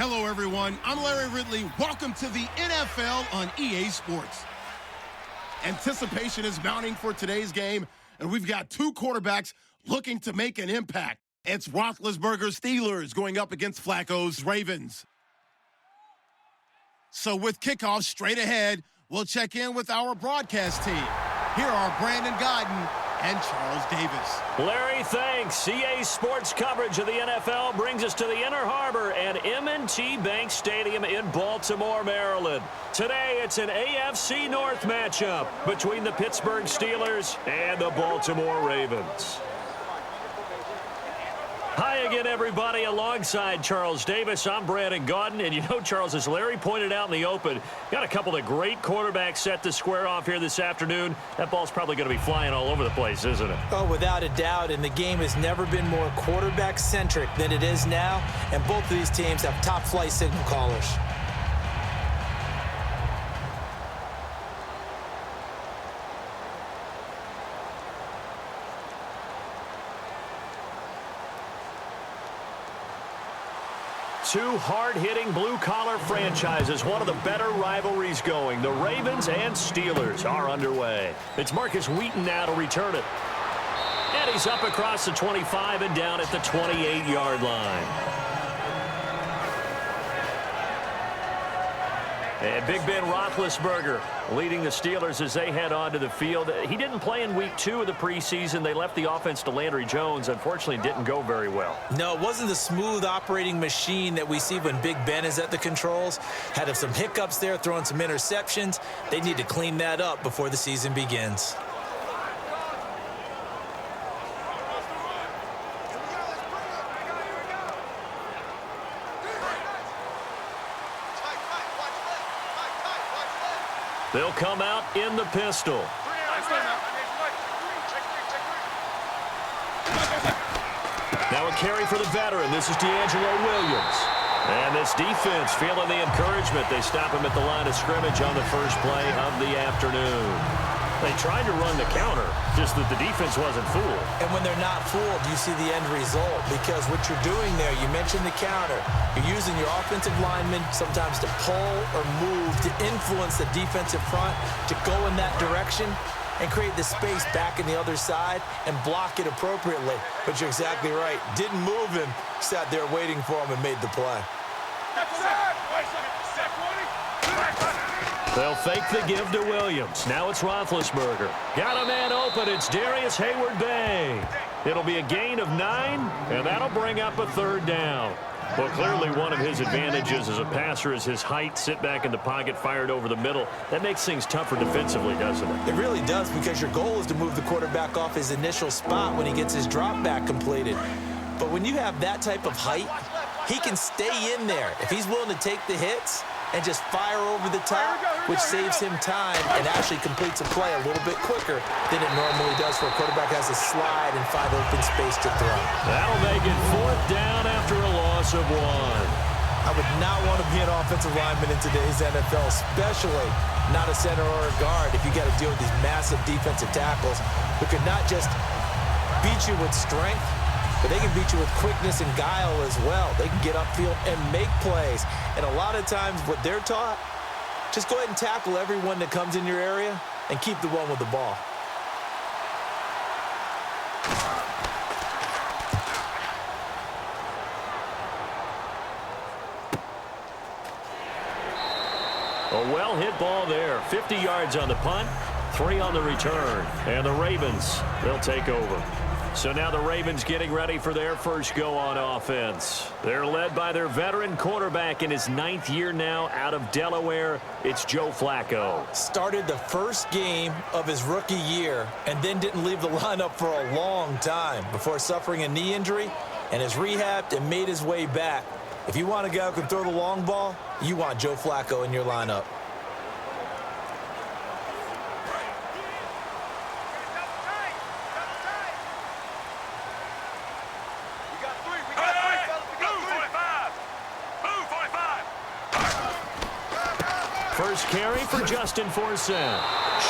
Hello, everyone. I'm Larry Ridley. Welcome to the NFL on EA Sports. Anticipation is mounting for today's game, and we've got two quarterbacks looking to make an impact. It's Roethlisberger's Steelers going up against Flacco's Ravens. So with kickoff straight ahead, we'll check in with our broadcast team. Here are Brandon Godden and Charles Davis. Larry, thanks. EA Sports coverage of the NFL brings us to the Inner Harbor at M&T Bank Stadium in Baltimore, Maryland. Today, it's an AFC North matchup between the Pittsburgh Steelers and the Baltimore Ravens. Hi again, everybody. Alongside Charles Davis, I'm Brandon Godden. And you know, Charles, as Larry pointed out in the open, got a couple of great quarterbacks set to square off here this afternoon. That ball's probably going to be flying all over the place, isn't it? Oh, without a doubt. And the game has never been more quarterback-centric than it is now. And both of these teams have top-flight signal callers. Two hard-hitting blue-collar franchises, one of the better rivalries going. The Ravens and Steelers are underway. It's Marcus Wheaton now to return it. And he's up across the 25 and down at the 28-yard line. And Big Ben Roethlisberger leading the Steelers as they head onto the field. He didn't play in week 2 of the preseason. They left the offense to Landry Jones. Unfortunately, it didn't go very well. No, it wasn't the smooth operating machine that we see when Big Ben is at the controls. Had some hiccups there, throwing some interceptions. They need to clean that up before the season begins. They'll come out in the pistol. Now a carry for the veteran. This is D'Angelo Williams. And this defense feeling the encouragement. They stop him at the line of scrimmage on the first play of the afternoon. They tried to run the counter, just that the defense wasn't fooled. And when they're not fooled, you see the end result. Because what you're doing there, you mentioned the counter. You're using your offensive linemen sometimes to pull or move, to influence the defensive front, to go in that direction and create the space back in the other side and block it appropriately. But you're exactly right. Didn't move him, sat there waiting for him and made the play. They'll fake the give to Williams. Now it's Roethlisberger. Got a man open. It's Darius Hayward-Bay. It'll be a gain of 9, and that'll bring up a third down. Well, clearly one of his advantages as a passer is his height. Sit back in the pocket, fired over the middle. That makes things tougher defensively, doesn't it? It really does, because your goal is to move the quarterback off his initial spot when he gets his drop back completed. But when you have that type of height, he can stay in there. If he's willing to take the hits and just fire over the top, which saves him time and actually completes a play a little bit quicker than it normally does for a quarterback has to slide and find open space to throw. That'll make it 4th down after a loss of 1. I would not want to be an offensive lineman in today's NFL, especially not a center or a guard, if you got to deal with these massive defensive tackles who could not just beat you with strength, but they can beat you with quickness and guile as well. They can get upfield and make plays. And a lot of times what they're taught, just go ahead and tackle everyone that comes in your area and keep the one with the ball. A well-hit ball there. 50 yards on the punt, 3 on the return. And the Ravens, they'll take over. So now the Ravens getting ready for their first go on offense. They're led by their veteran quarterback in his 9th year now out of Delaware. It's Joe Flacco. Started the first game of his rookie year and then didn't leave the lineup for a long time before suffering a knee injury and has rehabbed and made his way back. If you want a guy who can throw the long ball, you want Joe Flacco in your lineup. First carry for Justin Forsett.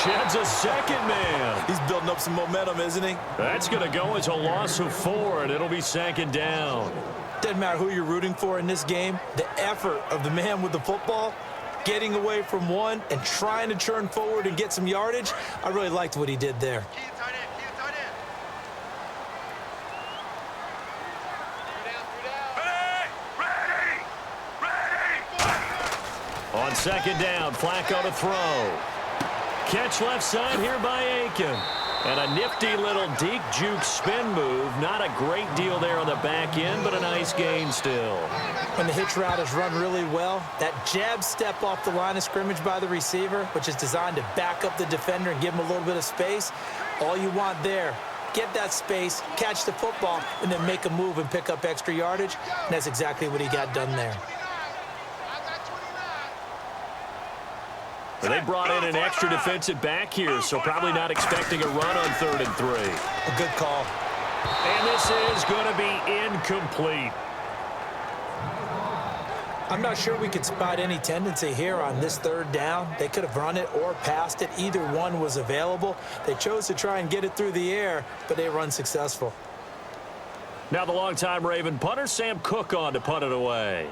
Sheds a second man. He's building up some momentum, isn't he? That's going to go as a loss of 4, and it'll be 2nd down. Doesn't matter who you're rooting for in this game, the effort of the man with the football, getting away from one and trying to turn forward and get some yardage, I really liked what he did there. On second down, Flacco to throw. Catch left side here by Aiken. And a nifty little deke juke spin move. Not a great deal there on the back end, but a nice gain still. When the hitch route is run really well, that jab step off the line of scrimmage by the receiver, which is designed to back up the defender and give him a little bit of space, all you want there, get that space, catch the football, and then make a move and pick up extra yardage. And that's exactly what he got done there. They brought in an extra defensive back here, so probably not expecting a run on 3rd and 3. A good call. And this is going to be incomplete. I'm not sure we could spot any tendency here on this 3rd down. They could have run it or passed it. Either one was available. They chose to try and get it through the air, but they were unsuccessful. Now the longtime Raven punter, Sam Cook, on to punt it away.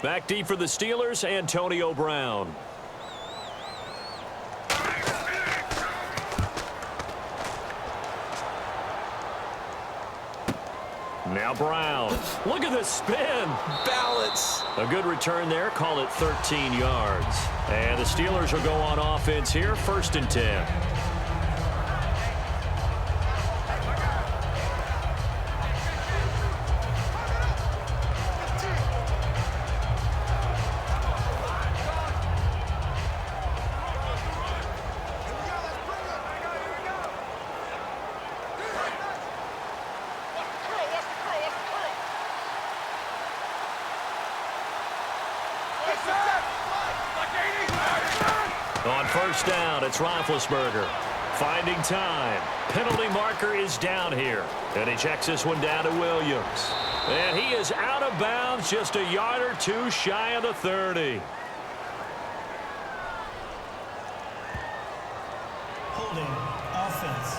Back deep for the Steelers, Antonio Brown. Now Brown. Look at the spin. Balance. A good return there. Call it 13 yards. And the Steelers will go on offense here. 1st and 10. On 1st down, it's Roethlisberger. Finding time. Penalty marker is down here. And he checks this one down to Williams. And he is out of bounds, just a yard or two shy of the 30. Holding offense.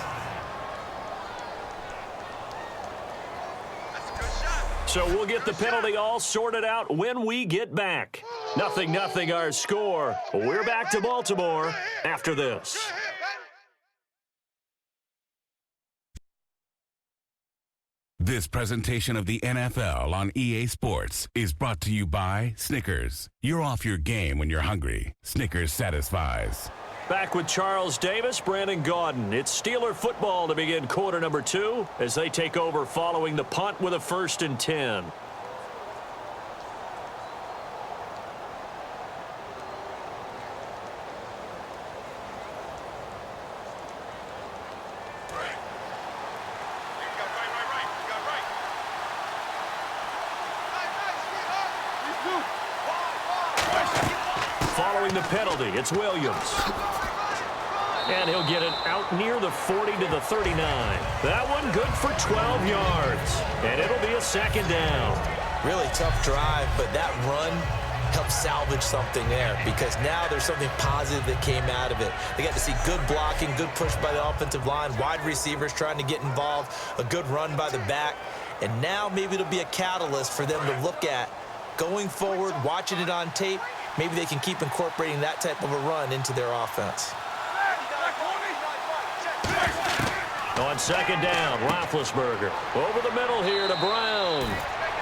So we'll get the penalty all sorted out when we get back. 0-0 our score. We're back to Baltimore after this. This presentation of the NFL on EA Sports is brought to you by Snickers. You're off your game when you're hungry. Snickers satisfies. Back with Charles Davis, Brandon Gaudin. It's Steeler football to begin quarter number 2 as they take over following the punt with a 1st and 10. Following the penalty, it's Williams. And he'll get it out near the 40 to the 39. That one good for 12 yards. And it'll be a 2nd down. Really tough drive, but that run helped salvage something there because now there's something positive that came out of it. They got to see good blocking, good push by the offensive line, wide receivers trying to get involved, a good run by the back. And now maybe it'll be a catalyst for them to look at going forward, watching it on tape. Maybe they can keep incorporating that type of a run into their offense. On 2nd down, Roethlisberger. Over the middle here to Brown.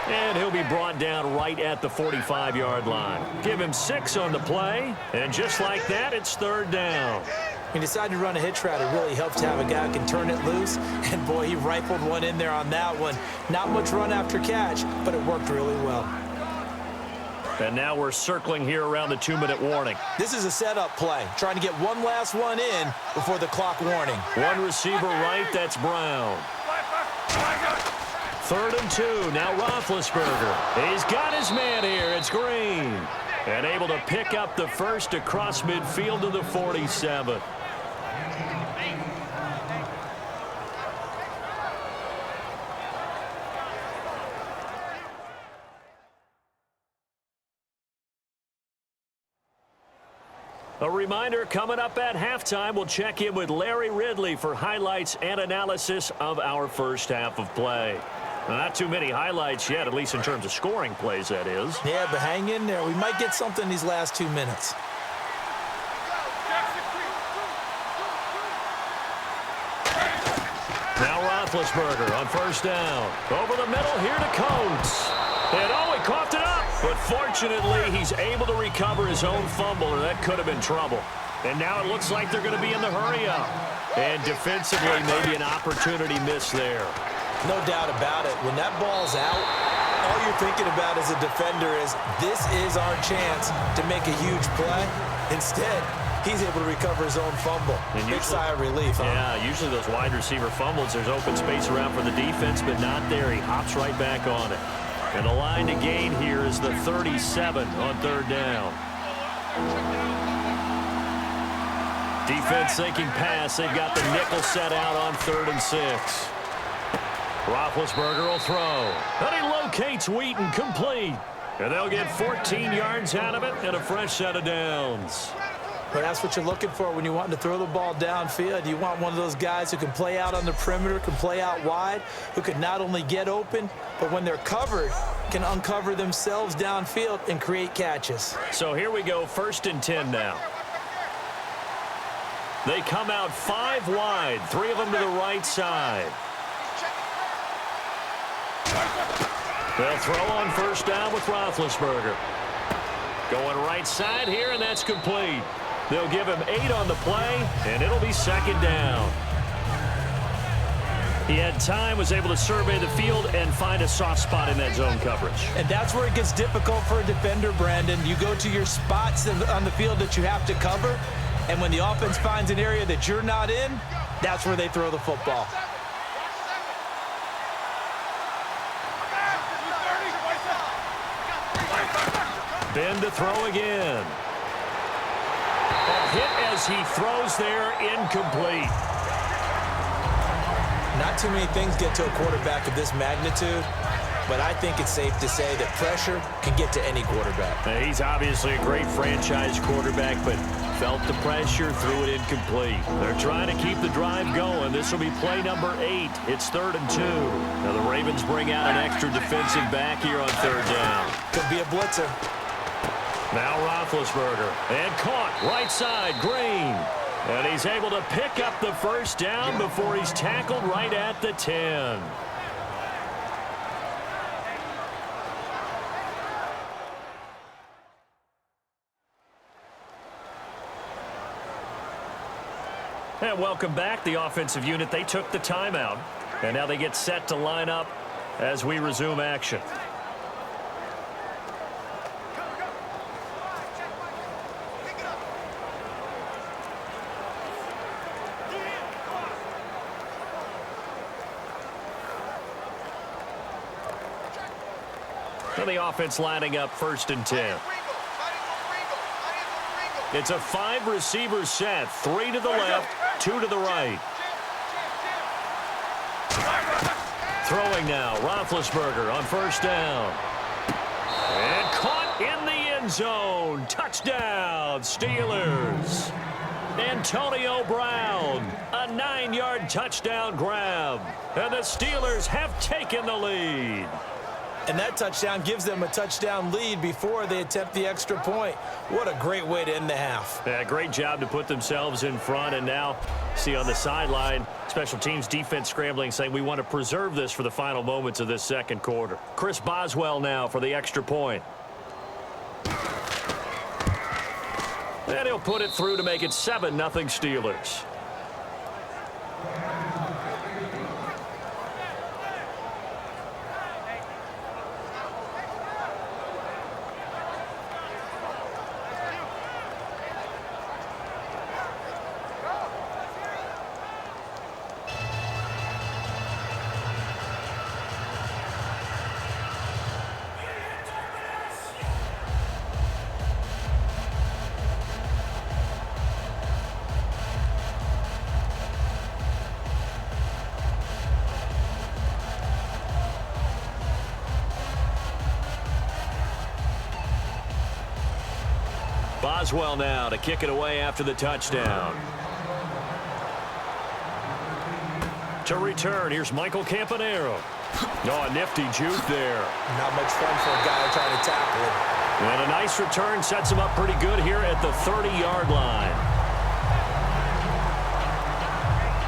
And he'll be brought down right at the 45-yard line. Give him 6 on the play. And just like that, it's 3rd down. He decided to run a hitch route. It really helps to have a guy who can turn it loose. And, boy, he rifled one in there on that one. Not much run after catch, but it worked really well. And now we're circling here around the 2-minute warning. This is a setup play, trying to get one last one in before the clock warning. One receiver right, that's Brown. 3rd and 2, now Roethlisberger. He's got his man here, it's Green. And able to pick up the first across midfield to the 47. A reminder, coming up at halftime, we'll check in with Larry Ridley for highlights and analysis of our first half of play. Not too many highlights yet, at least in terms of scoring plays, that is. Yeah, but hang in there. We might get something these last 2 minutes. Now Roethlisberger on first down. Over the middle here to Coates. And oh, he coughed it up. But fortunately, he's able to recover his own fumble, or that could have been trouble. And now it looks like they're going to be in the hurry-up. And defensively, maybe an opportunity missed there. No doubt about it. When that ball's out, all you're thinking about as a defender is, this is our chance to make a huge play. Instead, he's able to recover his own fumble. And big sigh of relief, huh? Yeah, usually those wide receiver fumbles, there's open space around for the defense, but not there. He hops right back on it. And the line to gain here is the 37 on third down. Defense thinking pass. They've got the nickel set out on 3rd and 6. Roethlisberger will throw. And he locates Wheaton, complete. And they'll get 14 yards out of it and a fresh set of downs. But that's what you're looking for when you want to throw the ball downfield. You want one of those guys who can play out on the perimeter, can play out wide, who can not only get open, but when they're covered, can uncover themselves downfield and create catches. So here we go, 1st and 10 now. They come out 5 wide, 3 of them to the right side. They'll throw on first down with Roethlisberger. Going right side here, and that's complete. They'll give him 8 on the play, and it'll be 2nd down. He had time, was able to survey the field and find a soft spot in that zone coverage. And that's where it gets difficult for a defender, Brandon. You go to your spots on the field that you have to cover, and when the offense finds an area that you're not in, that's where they throw the football. Ben to throw again. A hit as he throws there, incomplete. Not too many things get to a quarterback of this magnitude, but I think it's safe to say that pressure can get to any quarterback. He's obviously a great franchise quarterback, but felt the pressure, threw it incomplete. They're trying to keep the drive going. This will be play number 8. It's 3rd and 2. Now the Ravens bring out an extra defensive back here on 3rd down. Could be a blitzer. Now Roethlisberger, and caught right side, Green. And he's able to pick up the first down before he's tackled right at the 10. And welcome back, the offensive unit. They took the timeout, and now they get set to line up as we resume action. The offense lining up 1st and 10. It's a 5-receiver set. 3 to the left, 2 to the right. Throwing now, Roethlisberger on first down. And caught in the end zone. Touchdown, Steelers. Antonio Brown, a 9-yard touchdown grab. And the Steelers have taken the lead. And that touchdown gives them a touchdown lead before they attempt the extra point. What a great way to end the half. Yeah, great job to put themselves in front. And now, see on the sideline, special teams defense scrambling, saying we want to preserve this for the final moments of this 2nd quarter. Chris Boswell now for the extra point. And he'll put it through to make it 7-0 Steelers. Boswell now to kick it away after the touchdown. To return, here's Michael Campanero. Oh, a nifty juke there. Not much fun for a guy trying to tackle him. And a nice return sets him up pretty good here at the 30-yard line.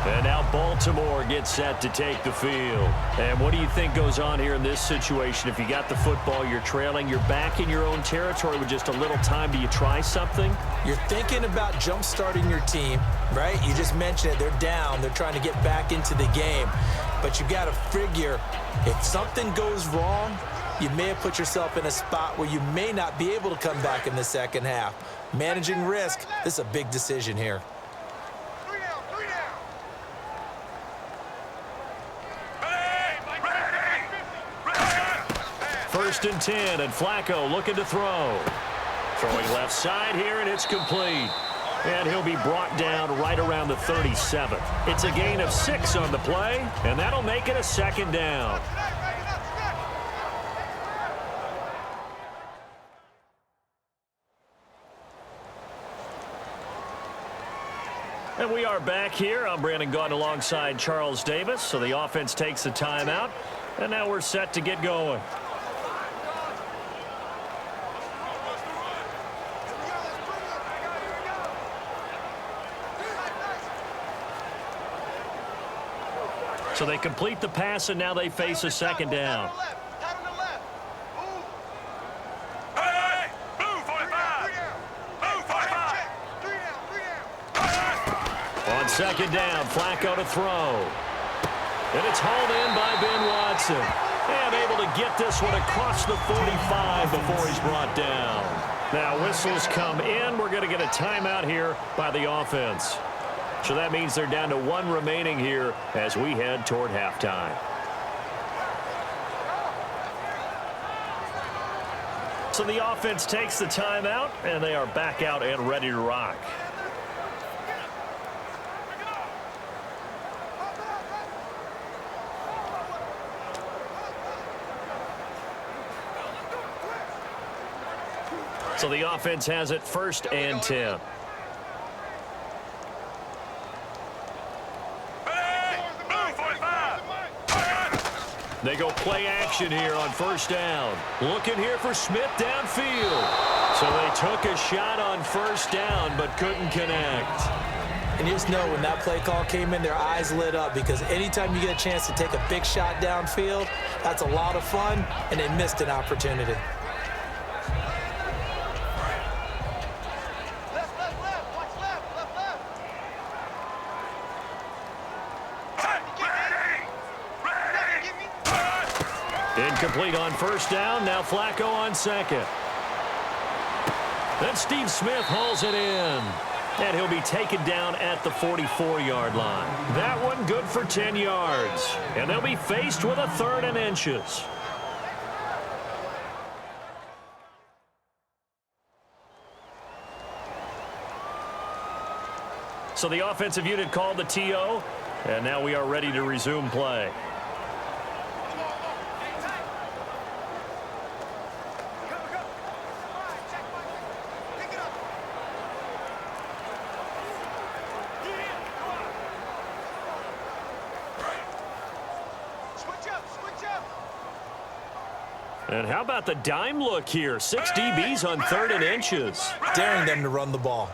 And now Baltimore gets set to take the field. And what do you think goes on here in this situation? If you got the football, you're trailing, you're back in your own territory with just a little time. Do you try something? You're thinking about jump-starting your team, right? You just mentioned it. They're down. They're trying to get back into the game. But you got to figure if something goes wrong, you may have put yourself in a spot where you may not be able to come back in the second half. Managing risk, this is a big decision here. First and 10, and Flacco looking to throw. Throwing left side here, and it's complete. And he'll be brought down right around the 37. It's a gain of 6 on the play, and that'll make it a second down. And we are back here. I'm Brandon Gaudin alongside Charles Davis. So the offense takes the timeout, and now we're set to get going. So they complete the pass, and now they face a second down. On second down, Flacco to throw. And it's hauled in by Ben Watson. And able to get this one across the 45 before he's brought down. Now whistles come in. We're going to get a timeout here by the offense. So that means they're down to 1 remaining here as we head toward halftime. So the offense takes the timeout, and they are back out and ready to rock. So the offense has it first and 10. They go play action here on first down. Looking here for Smith downfield. So they took a shot on first down but couldn't connect. And you just know when that play call came in, their eyes lit up because anytime you get a chance to take a big shot downfield, that's a lot of fun, and they missed an opportunity. Incomplete on first down. Now Flacco on second. Then Steve Smith hauls it in. And he'll be taken down at the 44-yard line. That one good for 10 yards. And they'll be faced with a 3rd and inches. So the offensive unit called the TO. And now we are ready to resume play. And how about the dime look here? 6 DBs on 3rd and inches. Daring them to run the ball.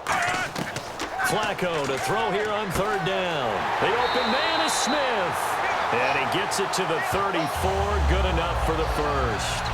Flacco to throw here on 3rd down. The open man is Smith. And he gets it to the 34. Good enough for the first.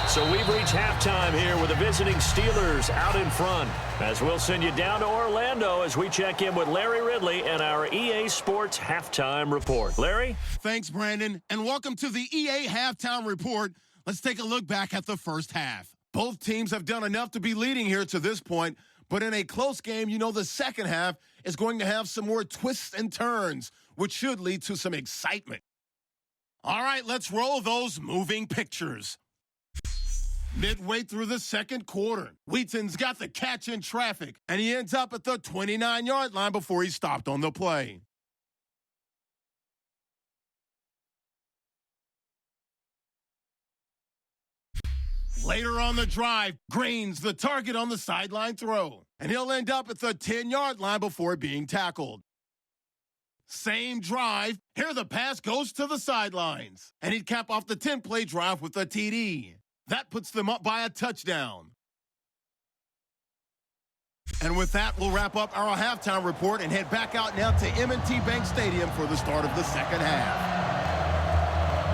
So we've reached halftime here with the visiting Steelers out in front. As we'll send you down to Orlando as we check in with Larry Ridley and our EA Sports Halftime Report. Larry? Thanks, Brandon, and welcome to the EA Halftime Report. Let's take a look back at the first half. Both teams have done enough to be leading here to this point, but in a close game, you know the second half is going to have some more twists and turns, which should lead to some excitement. All right, let's roll those moving pictures. Midway through the second quarter, Wheaton's got the catch in traffic, and he ends up at the 29-yard line before he stopped on the play. Later on the drive, Green's the target on the sideline throw, and he'll end up at the 10-yard line before being tackled. Same drive, here the pass goes to the sidelines, and he'd cap off the 10-play drive with a TD. That puts them up by a touchdown. And with that, we'll wrap up our halftime report and head back out now to M&T Bank Stadium for the start of the second half.